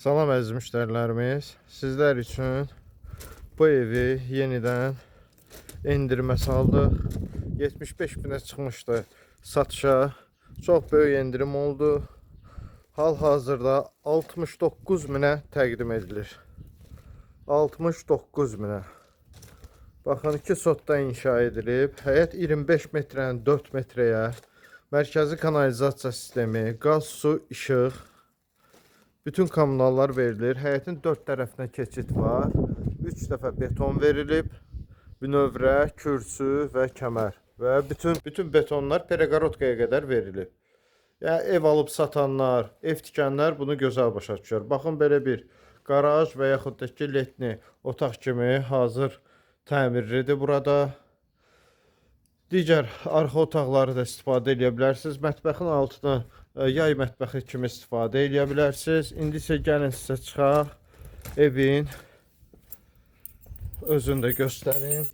Salam əziz müştərilərimiz, sizlər üçün bu evi yenidən endirmə saldıq. 75 binə çıxmışdı satışa. Çox böyük endirim oldu. Hal-hazırda 69 minə təqdim edilir. 69 minə. Baxın, 2 sotda inşa edilib. Həyət 25 metrədən 4 metrəyə. Mərkəzi kanalizasiya sistemi, qaz, su, işıq. Bütün kommunallar verilir. Həyətin 4 tərəfinə keçid var. 3 dəfə beton verilib. Bünövrə, kürsü və kəmər. Və bütün betonlar pereqorotkaya qədər verilib. Yəni ev alıb satanlar, ev tikənlər bunu gözəl başa düşür. Baxın, belə bir qaraj və yaxud da ki, letni otaq kimi hazır təmirlidir burada. Digər arxa otaqları da istifadə edə bilərsiniz. Mətbəxin altını yay mətbəxi kimi istifadə edə bilərsiniz. İndi isə gəlin sizə çıxaq. Evin özünü də göstərim.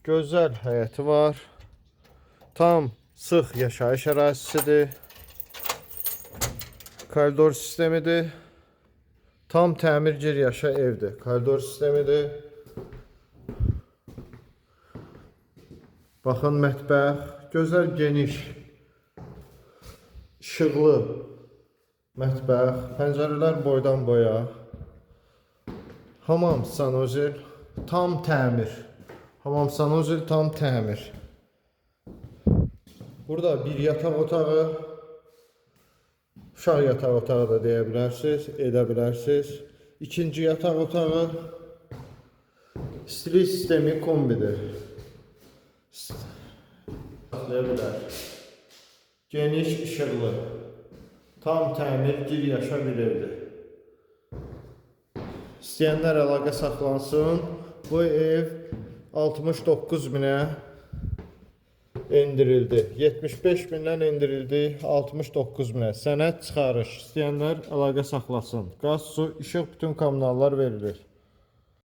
Gözəl həyəti var. Tam sıx yaşayış ərazisidir. Koridor sistemidir. Tam təmir gir yaşa evdir. Koridor sistemidir. Baxın, mətbəx, gözəl geniş, işıqlı mətbəx, pəncərələr boydan boya, hamam sanuzel tam təmir, hamam sanuzel tam təmir. Burada bir yataq otağı, uşaq yataq otağı da deyə bilərsiniz, edə bilərsiniz. İkinci yataq otağı, istilik sistemi kombidir. Geniş, işıqlı, tam təmir, gir yaşa bir evdir. İstəyənlər əlaqə saxlansın. Bu ev 69 minə endirildi. 75 mindən endirildi 69 minə. Sənəd çıxarış. İstəyənlər əlaqə saxlasın. Qaz, su, işıq, bütün kommunallar verilir.